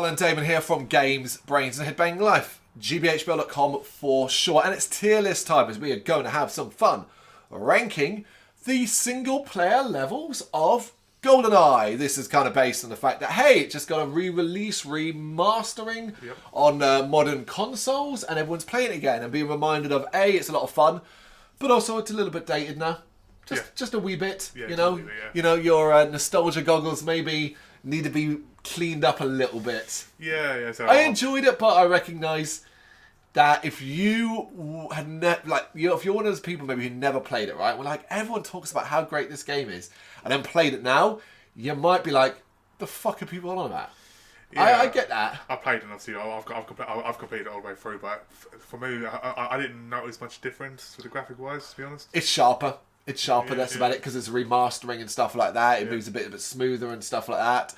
and Damon here from Brrraaains A Head-Banging Life. gbhblofficial for short. And it's tier list time as we are going to have some fun ranking the single player levels of Goldeneye. This is kind of based on the fact that, hey, it just got a re-release, remastering on modern consoles, and everyone's playing it again and being reminded of, A, it's a lot of fun, but also it's a little bit dated now. Just a wee bit, you know. You know, your nostalgia goggles maybe need to be cleaned up a little bit. So I enjoyed it, but I recognise that if you had if you're one of those people maybe who never played it, right? Well, like everyone talks about how great this game is, and then played it now, you might be like, the fuck are people on about? I get that. I played and obviously I've completed it all the way through, but for me, I didn't notice much difference with the graphic wise, to be honest. It's sharper. That's about it, because it's remastering and stuff like that. It moves a bit smoother and stuff like that.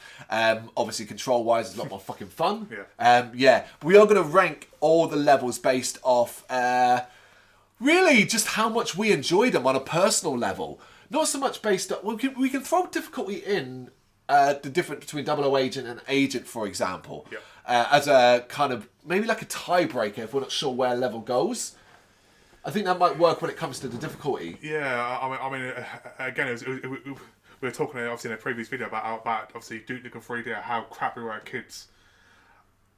Obviously, control-wise, it's a lot more fucking fun. We are going to rank all the levels based off, really, just how much we enjoyed them on a personal level. Not so much based on... We can throw difficulty in the difference between 00 Agent and Agent, for example, as a kind of, maybe like a tiebreaker if we're not sure where a level goes. I think that might work when it comes to the difficulty. Yeah, I mean, again, we were talking obviously in a previous video about obviously Duke Nukem 3D, how crap we were at kids.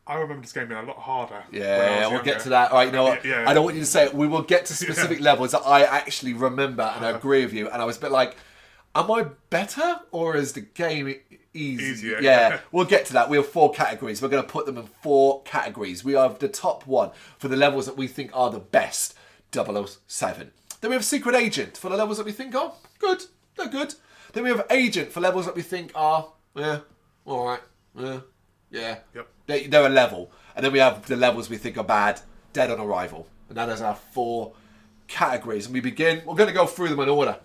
I remember this game being a lot harder. Yeah, we'll get to that. All right, you know what? I don't want you to say it. We will get to specific levels that I actually remember, and I agree with you. And I was a bit like, am I better, or is the game easier? Yeah, we'll get to that. We have 4 categories. We're going to put them in 4 categories. We have the top one for the levels that we think are the best. 007. Then we have Secret Agent for the levels that we think are good. They're good. Then we have Agent for levels that we think are, alright, they're a level. And then we have the levels we think are bad, Dead on Arrival. And that is our 4 categories. And we're going to go through them in order.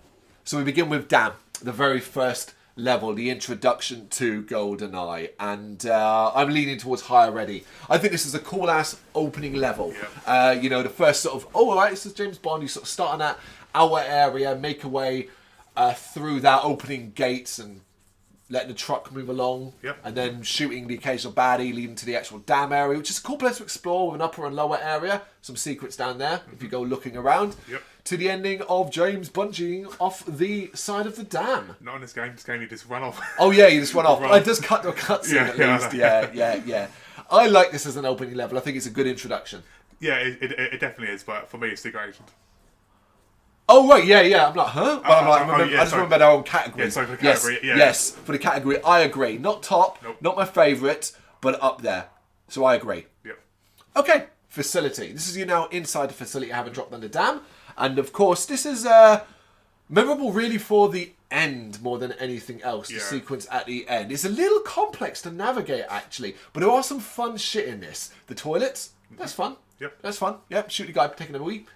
So we begin with Damn, the very first level, the introduction to Goldeneye, and I'm leaning towards high already. I think this is a cool ass opening level. You know, the first sort of, alright, this is James Bond. You sort of start on that outer area, make a way through that, opening gates and letting the truck move along, and then shooting the occasional baddie, leading to the actual dam area, which is a cool place to explore with an upper and lower area. Some secrets down there if you go looking around. To the ending of James bungeeing off the side of the dam. Not in this game. This game you just run off. Oh yeah, you just run off. It does cut to a cutscene at least. Yeah. I like this as an opening level. I think it's a good introduction. Yeah, it definitely is. But for me, it's Secret Agent. Oh right, yeah. I'm like, huh? But I just remember their own categories. For the category. Yes, for the category, I agree. Not top, not my favourite, but up there. So I agree. Okay, facility. This is you now inside the facility, having dropped on the dam. And of course, this is memorable really for the end more than anything else. The sequence at the end. It's a little complex to navigate, actually. But there are some fun shit in this. The toilets, that's fun. That's fun. Shoot the guy taking a wee.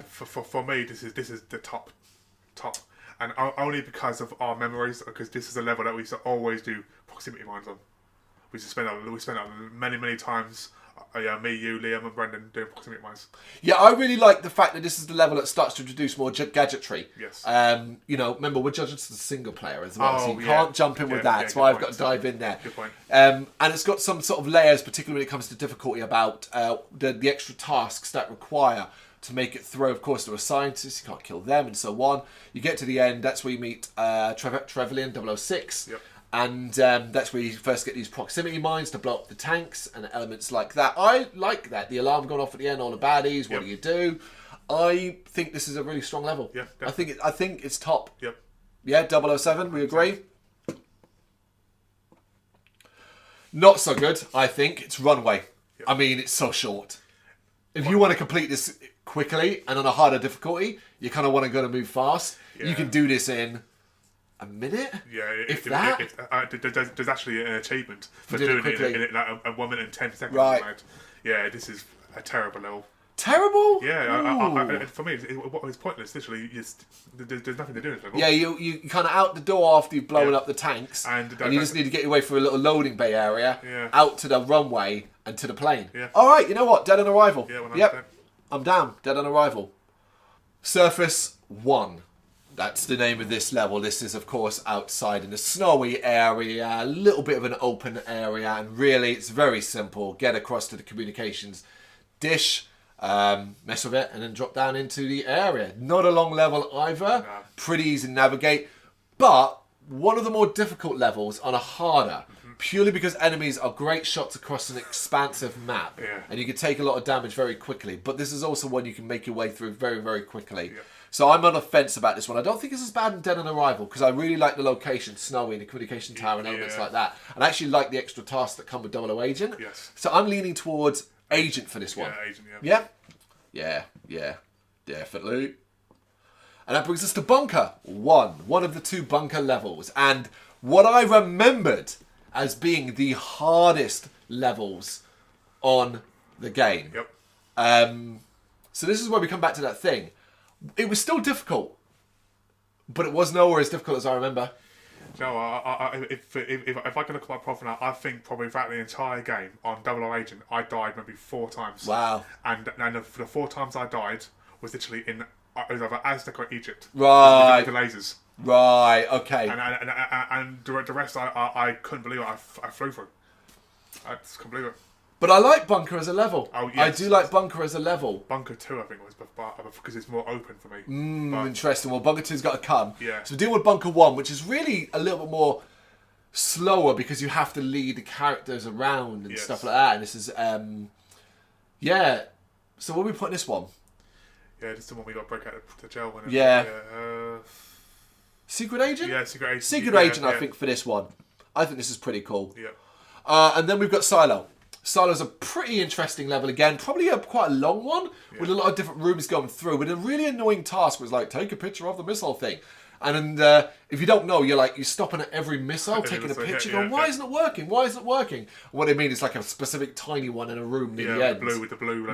For me, this is the top. And only because of our memories, because this is a level that we used to always do proximity mines on. We spent many times. Me, you, Liam and Brendan doing proximity mines. Yeah, I really like the fact that this is the level that starts to introduce more gadgetry. Yes. You know, remember, we're judging as a single player as well, so you can't jump in with that. That's why I've got to dive in there. Good point. And it's got some sort of layers, particularly when it comes to difficulty, about the extra tasks that require to make it through. Of course, there are scientists, you can't kill them, and so on. You get to the end, that's where you meet Trevelyan 006. And that's where you first get these proximity mines to blow up the tanks and elements like that. I like that. The alarm going off at the end, all the baddies, what do you do? I think this is a really strong level. Yeah, I think it's top. Yeah, 007, we agree? Not so good, I think. It's Runway. I mean, it's so short. If you want to complete this quickly and on a harder difficulty, you kind of want to go to move fast. You can do this in a minute? If that? There's actually an achievement for doing it in like a 1 minute and 10 seconds. Right. Yeah, this is a terrible level. Terrible? Yeah, for me, it's pointless. Literally, there's nothing to do in this level. Yeah, you kind of out the door after you've blown up the tanks, and you just need to get your way through a little loading bay area, out to the runway and to the plane. All right, you know what? Dead on Arrival. Yep, I'm down. Dead on Arrival. Surface 1. That's the name of this level. This is, of course, outside in a snowy area, a little bit of an open area, and really, it's very simple. Get across to the communications dish, mess with it, and then drop down into the area. Not a long level either. No. Pretty easy to navigate, but one of the more difficult levels on a harder, purely because enemies are great shots across an expansive map, and you can take a lot of damage very quickly. But this is also one you can make your way through very, very quickly. Yeah. So I'm on the fence about this one. I don't think it's as bad in Dead on Arrival, because I really like the location, snowy, and the communication tower and elements like that. And I actually like the extra tasks that come with Double O Agent. Yes. So I'm leaning towards Agent for this one. Yeah, Agent, yeah. Yeah? Yeah, definitely. And that brings us to Bunker 1, one of the 2 bunker levels. And what I remembered as being the hardest levels on the game. Yep. So this is where we come back to that thing. It was still difficult, but it was nowhere as difficult as I remember. No, if I can look at my profile now, I think probably throughout the entire game on Double O Agent, I died maybe 4 times. Wow. And the 4 times I died was literally in either Aztec or Egypt. Right. With the lasers. Right, okay. And the rest, I couldn't believe it. I flew through. I just couldn't believe it. But I like Bunker as a level. Oh, yes. I do like Bunker as a level. Bunker 2, I think, was because it's more open for me. Interesting. Well, Bunker 2's got to come. Yeah. So we're dealing with Bunker 1, which is really a little bit more slower because you have to lead the characters around and stuff like that. And this is, yeah. So where are we putting this one? Yeah, this is the one we got to break out of the jail. Secret Agent? Yeah, Secret Agent. Secret Agent, I think, for this one. I think this is pretty cool. Yeah. And then we've got Silo. Silo's a pretty interesting level again, probably quite a long one with a lot of different rooms going through. With a really annoying task was like, take a picture of the missile thing. And if you don't know, you're stopping at every missile, taking a picture, going, why isn't it working? Why isn't it working? And what I mean is like a specific tiny one in a room near the end. With the blue.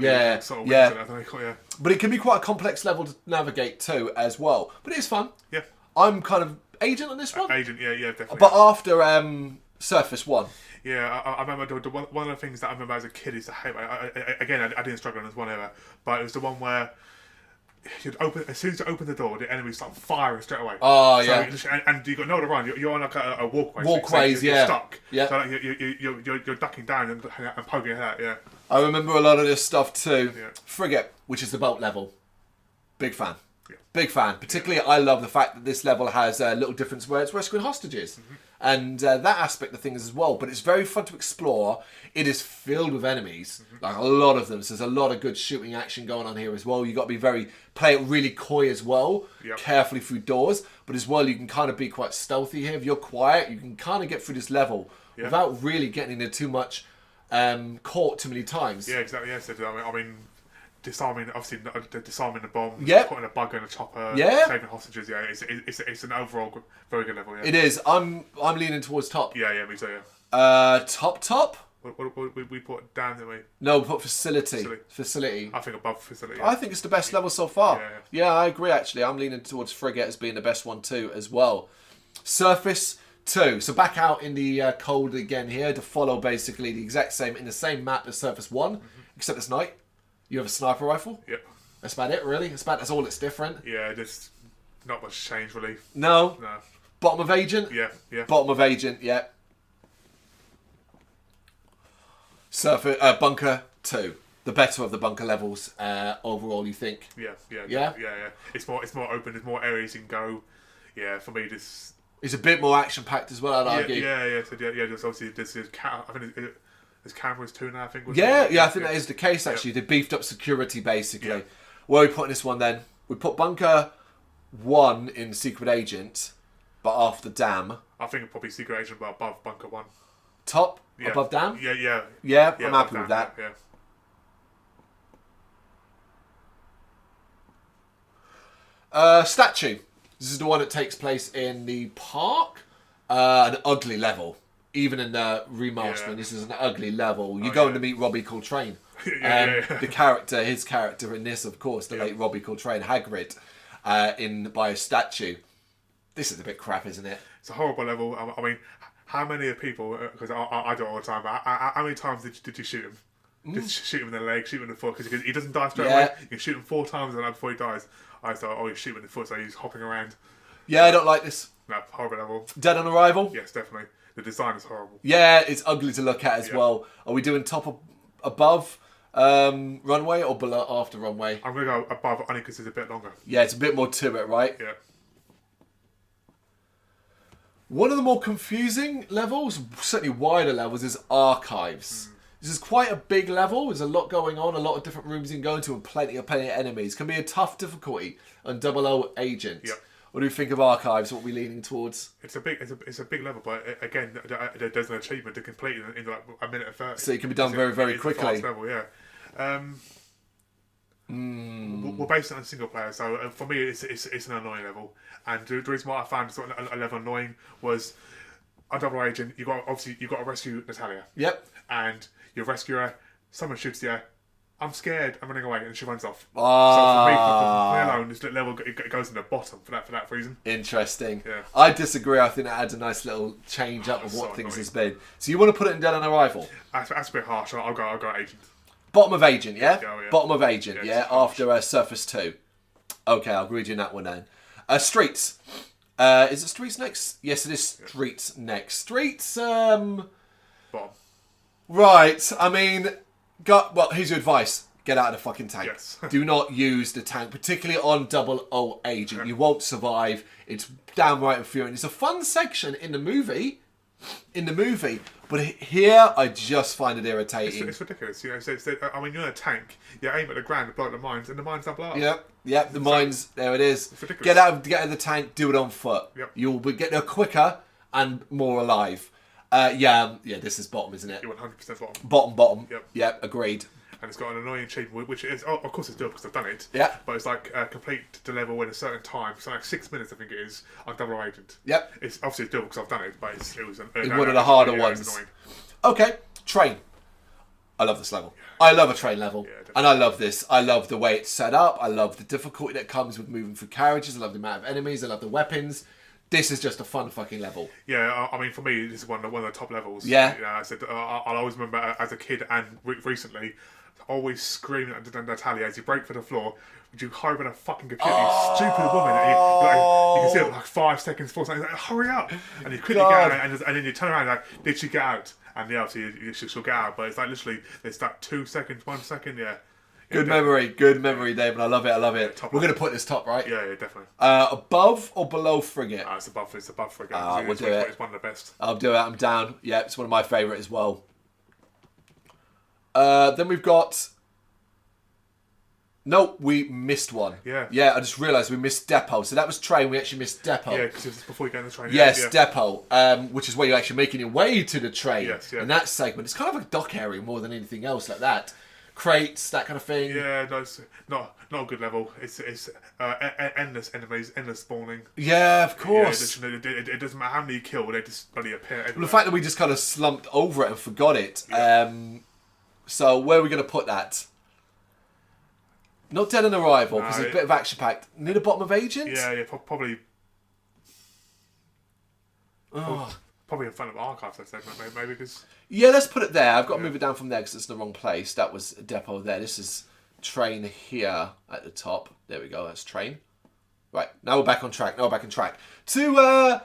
But it can be quite a complex level to navigate too, as well. But it is fun. Yeah. I'm kind of Agent on this one. Agent, yeah, definitely. But after Surface 1. Yeah, I remember one of the things that I remember as a kid is to hate. I didn't struggle on this one ever, but it was the one where you'd open as soon as you open the door, the enemies start firing straight away. Oh, so yeah. And you got nowhere to run. You're on like a walkway. Walkways, so you're stuck. Yeah. So you're ducking down and poking your head out. Yeah. I remember a lot of this stuff too. Yeah. Frigate, which is the boat level. Big fan. Yeah. Big fan. Particularly, I love the fact that this level has a little difference where it's rescuing hostages. And that aspect of things as well. But it's very fun to explore. It is filled with enemies. Like a lot of them. So there's a lot of good shooting action going on here as well. You've got to be play it really coy as well. Yep. Carefully through doors. But as well, you can kind of be quite stealthy here. If you're quiet, you can kind of get through this level without really getting into too much caught too many times. Yeah, exactly. Yeah, so, I mean, disarming the bomb, putting a bug in a chopper, saving hostages. Yeah, it's an overall very good level. Yeah, it is. I'm leaning towards top. Yeah, me too. Yeah. Top. What we put down, didn't we? No, we put facility. I think above facility. I think it's the best level so far. Yeah, I agree. Actually, I'm leaning towards Frigate as being the best one too, as well. Surface 2. So back out in the cold again here to follow basically the exact same in the same map as Surface 1, except it's night. You have a sniper rifle. Yep. That's about it, really. That's all that's different. Yeah, there's not much change, really. No. Bottom of Agent. Yeah. Bottom of Agent. Yeah. Surface Bunker 2. The better of the bunker levels overall, you think? Yeah. It's more open. There's more areas you can go. Yeah, for me, this. It's a bit more action packed as well. I'd argue. Yeah. So there's obviously I think there's cameras too now. I think. I think that is the case. Actually, they beefed up security basically. Yeah. Where are we putting this one then? We put Bunker 1 in Secret Agent, but after Dam. I think probably Secret Agent, but above Bunker 1. Top above Dam. Yeah. I'm happy with that. Yeah. Statue. This is the one that takes place in the park. An ugly level. Even in the remastering, this is an ugly level. You're going to meet Robbie Coltrane. His character in this, of course, the late Robbie Coltrane, Hagrid, by a statue. This is a bit crap, isn't it? It's a horrible level. I mean, how many people, because I do it all the time, but how many times did you shoot him? Just shoot him in the leg, shoot him in the foot, because he doesn't die straight Yeah. away. You can shoot him 4 times before he dies. I thought, oh, you shoot him in the foot, so he's hopping around. Yeah, I don't like this. No, horrible level. Dead on Arrival? Yes, definitely. The design is horrible. Yeah, it's ugly to look at as well. Are we doing above runway or below after runway? I'm going to go above only because it's a bit longer. Yeah, it's a bit more to it, right? Yeah. One of the more confusing levels, certainly wider levels, is Archives. This is quite a big level. There's a lot going on, a lot of different rooms you can go into, and plenty of enemies. Can be a tough difficulty on 00 Agent. Yep. What do you think of Archives? What are we leaning towards? It's a big level, but again, there's an achievement to complete in like a minute and 30. So it can be done very, very quickly. It's a fast level, yeah. We're based on a single player, so for me, it's an annoying level. And the reason why I found sort of a level annoying was on 00 Agent. You got to rescue Natalia. Yep. And you rescue her. Someone shoots you. I'm scared. I'm running away, and she runs off. Ah. So for me alone, this level goes in the bottom for that reason. Interesting. Yeah. I disagree. I think that adds a nice little change up of what So things annoying. has been. So you want to put it in Dead on Arrival? That's a bit harsh. I'll go Agent. Bottom of Agent, yeah? Yeah. Bottom of Agent, Yeah, yeah? it's harsh. After Surface 2. Okay, I'll agree with you on that one then. Streets. Is it Streets next? Yes, it is Streets next. Streets, Bottom. right, I mean, well, here's your advice. Get out of the fucking tank. Yes. Do not use the tank, particularly on 00 Agent. You won't survive. It's downright infuriating. It's a fun section in the movie, but here I just find it irritating. It's ridiculous. You know, I mean, you're in a tank. You aim at the ground to blow up the mines, and the mines don't blow up. Yep. The mines. There it is. It's ridiculous. Get out of the tank. Do it on foot. Yep. You'll get there quicker and more alive. Yeah. This is bottom, isn't it? You're 100% bottom. Bottom. Yep. Agreed. And it's got an annoying achievement, which is, of course it's doable because I've done it. Yeah. But it's like complete the level in a certain time, so like 6 minutes I think it is, on 00 Agent. Yep. It's obviously doable because I've done it, but it was one of the harder ones. It's annoying. Okay. Train. I love this level. I love a train level. definitely. And I love this. I love the way it's set up. I love the difficulty that comes with moving through carriages. I love the amount of enemies. I love the weapons. This is just a fun fucking level. Yeah, I mean, for me, this is one of the top levels. Yeah. You know, I said, I'll always remember as a kid and recently, always screaming at Natalia as you break for the floor. Would you hurry with a fucking computer, you stupid woman? And you can see it like 5 seconds, 4 seconds. Like, hurry up! And you quickly get out, and then you turn around like, did she get out? And yeah, obviously she'll get out, but it's like literally, it's like 2 seconds, 1 second, yeah. Good memory, Damon. I love it. We're going to put this top, right? Yeah, definitely. Above or below Frigate? It's above Frigate. We'll do it. It's one of the best. I'll do it. I'm down. Yeah, it's one of my favourite as well. Then we've got... Nope, we missed one. Yeah. I just realised we missed Depot. So that was train, we actually missed Depot. Yeah, because it's before you get in the train. Yes, Depot, which is where you're actually making your way to the train. Yes, And that segment, it's kind of a dock area more than anything else like that. Crates, that kind of thing. Yeah, no, it's not a good level. It's endless enemies, endless spawning. Yeah, of course. Yeah, it doesn't matter how many you kill, they just bloody appear everywhere. Well, the fact that we just kind of slumped over it and forgot it. So where are we going to put that? Not Dead on Arrival, because it's a bit of action-packed. Near the bottom of Agent? Yeah, probably. Oh. Probably in front of Archives, I'd say, maybe because... Yeah, let's put it there. I've got to move it down from there because it's in the wrong place. That was Depot there. This is train here at the top. There we go. That's train. Right. Now we're back on track. To,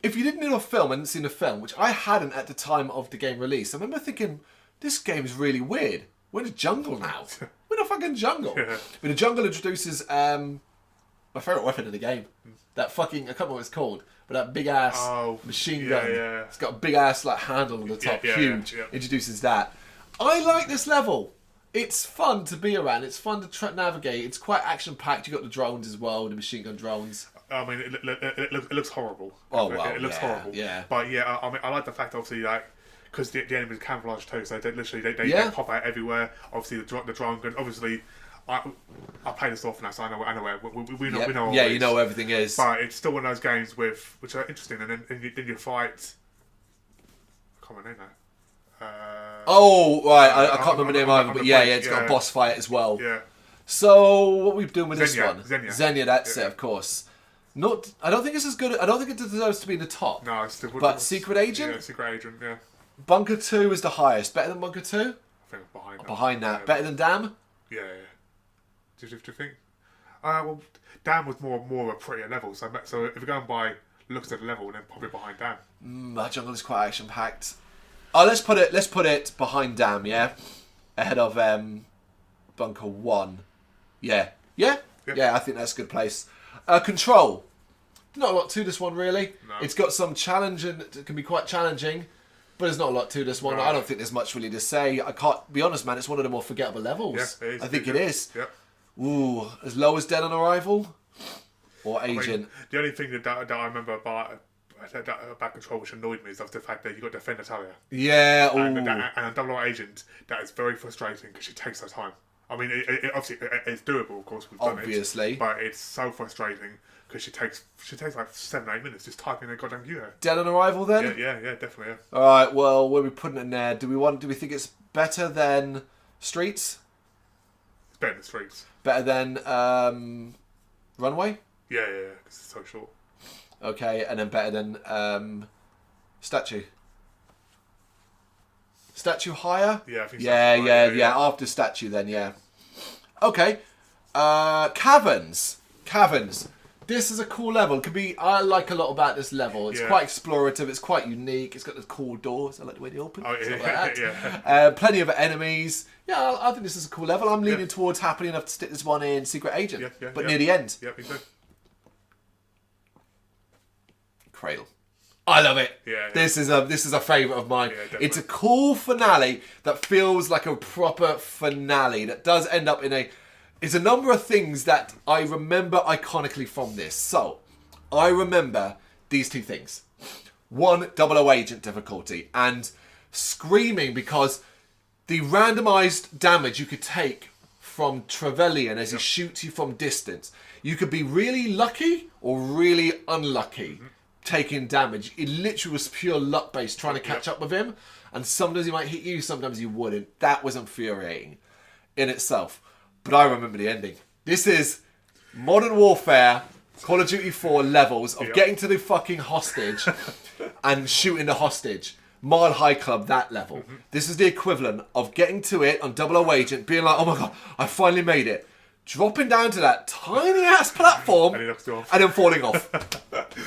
if you didn't know a film and hadn't seen a film, which I hadn't at the time of the game release, I remember thinking, this game is really weird. We're in a jungle now. We're in a fucking jungle. Yeah. But the jungle introduces my favourite weapon in the game. That fucking, I can't remember what it's called, but that big ass machine gun. Yeah. It's got a big ass like handle on the top, huge. Yeah. Introduces that. I like this level. It's fun to be around. It's fun to navigate. It's quite action packed. You got the drones as well, the machine gun drones. I mean, it looks horrible. Oh wow, it looks horrible. Yeah, but yeah, I mean, I like the fact obviously like because the enemies camouflage too, so they pop out everywhere. Obviously the drone gun. Obviously, I play this often now, so I know where we know. Yeah, you know where everything is. But it's still one of those games which are interesting, and then you fight. I can't remember the name now. Oh right, I can't remember the name either, but yeah, it's got a yeah. boss fight as well. Yeah. So what are we doing with this Xenia, one? Xenia. That's it, of course. Not. I don't think it's as good. I don't think it deserves to be in the top. No, it's still. But Secret Agent? Yeah, Secret Agent. Yeah. Bunker 2 is the highest. Better than Bunker 2? I think I'm behind that. Behind that. Yeah. Better than Damn? Yeah. Do you think? Well, Damn was more of a prettier level. So if you're going by looks at the level, then probably behind Damn. That jungle is quite action packed. Oh, let's put it behind Damn, yeah? Ahead of Bunker 1. Yeah. Yeah, I think that's a good place. Control. Not a lot to this one, really. No. It's got some challenge and it can be quite challenging, but there's not a lot to this one. No. I don't think there's much really to say. I can't be honest, man. It's one of the more forgettable levels. Yeah, it is. I think it is. Yeah. Ooh, as low as Dead on Arrival or Agent. I mean, the only thing that I remember about Control which annoyed me is the fact that you got Defender Talia. Yeah. And a double Agent, that is very frustrating because she takes her time. I mean, obviously it's doable, of course. We've done Obviously. it, but it's so frustrating because she takes like 7-8 minutes just typing a goddamn viewer. Dead on Arrival, then. Yeah, definitely. Yeah. All right. Well, where are we putting it in there? Do we think it's better than Streets? It's better than Streets. Better than Runway? Yeah, because it's so short. Okay, and then better than Statue. Statue higher? Yeah, I think so. Yeah. After Statue, then yeah. Okay. Caverns. This is a cool level. I like a lot about this level. It's quite explorative. It's quite unique. It's got the cool doors. I like the way they open. Oh, Stuff yeah, like that. Plenty of enemies. Yeah, I think this is a cool level. I'm leaning towards happy enough to stick this one in Secret Agent. But near the end. Yeah, me too. Cradle. I love it. Yeah. This is a favourite of mine. Yeah, it's a cool finale that feels like a proper finale that does end up in a... It's a number of things that I remember iconically from this. So, I remember these two things. One, 00 Agent difficulty. And screaming because the randomised damage you could take from Trevelyan as he shoots you from distance. You could be really lucky or really unlucky taking damage. It literally was pure luck based trying to catch up with him. And sometimes he might hit you, sometimes he wouldn't. That was infuriating in itself. But I remember the ending. This is Modern Warfare, Call of Duty 4 levels of getting to the fucking hostage and shooting the hostage. Mile High Club, that level. This is the equivalent of getting to it on 00 Agent, being like, oh my god, I finally made it. Dropping down to that tiny ass platform and then falling off.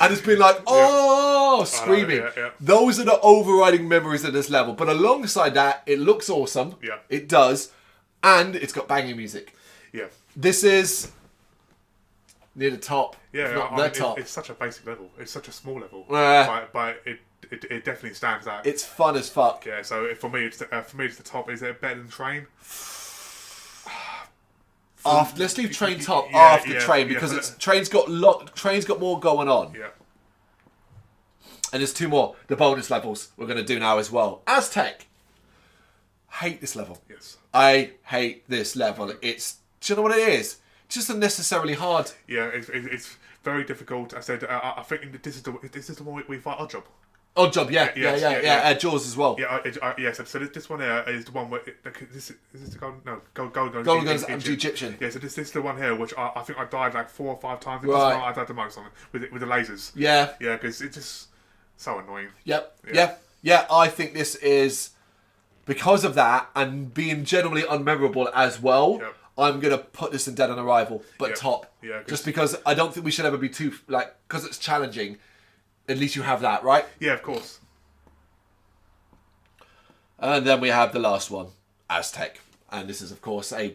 And it's been like, oh, screaming. Those are the overriding memories of this level. But alongside that, it looks awesome. Yeah. It does. And it's got banging music. Yeah. This is near the top. Yeah, not the top. It's such a basic level. It's such a small level. But it definitely stands out. It's fun as fuck. Yeah, so for me, it's the top. Is it better than Train? Let's leave Train top after Train because Train's got more going on. Yeah. And there's two more, the bonus levels we're going to do now as well. Aztec. Hate this level. Yes. I hate this level. Do you know what it is? It's just unnecessarily hard. Yeah, it's very difficult. I said, I think this is the one we fight Oddjob. Oddjob, yeah. Jaws as well. Yeah, so this one here is the one where... is this the Golden Guns Egyptian. Yeah, so this is the one here, which I think I died like 4 or 5 times. Right. I died the most on it, with the lasers. Yeah. Yeah, because it's just so annoying. Yep. I think this is... Because of that, and being generally unmemorable as well, I'm going to put this in Dead on Arrival, but top. Yeah. Just because I don't think we should ever be too... because it's challenging... At least you have that, right? Yeah, of course. And then we have the last one, Aztec. And this is, of course, a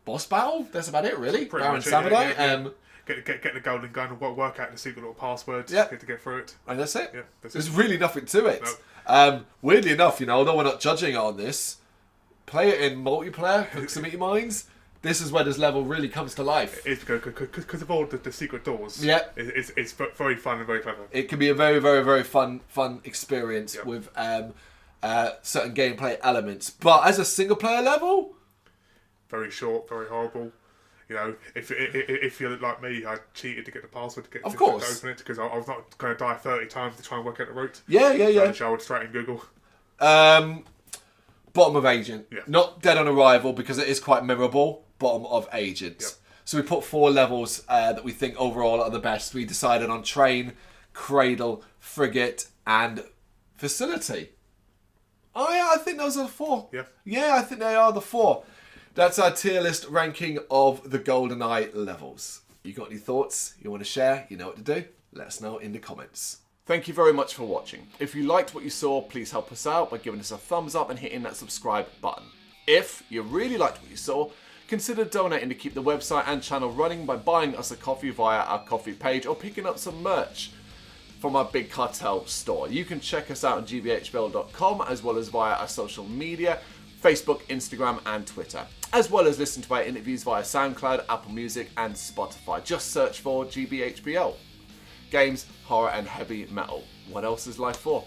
boss battle. That's about it, really. Baron Samurai. Get the golden gun and work out the secret little password to get through it. And that's it. Yeah, There's really nothing to it. No. Weirdly enough, although we're not judging on this, play it in multiplayer, proximity mines. This is where this level really comes to life. It's because of all the secret doors. Yeah. It's very fun and very clever. It can be a very, very, very fun experience with certain gameplay elements. But as a single player level... Very short, very horrible. If you're like me, I cheated to get the password to open it because I was not going to die 30 times to try and work out the route. Yeah. So I would straight in Google. Bottom of Agent. Yeah. Not Dead on Arrival because it is quite memorable. Bottom of Agent. Yep. So we put 4 levels that we think overall are the best. We decided on Train, Cradle, Frigate, and Facility. Oh yeah, I think those are the 4. Yeah. Yeah, I think they are the 4. That's our tier list ranking of the Goldeneye levels. You got any thoughts you want to share? You know what to do. Let us know in the comments. Thank you very much for watching. If you liked what you saw, please help us out by giving us a thumbs up and hitting that subscribe button. If you really liked what you saw, consider donating to keep the website and channel running by buying us a coffee via our coffee page or picking up some merch from our Big Cartel store. You can check us out on gbhbl.com as well as via our social media, Facebook, Instagram and Twitter, as well as listen to our interviews via SoundCloud, Apple Music and Spotify. Just search for GBHBL. Games, horror and heavy metal. What else is life for?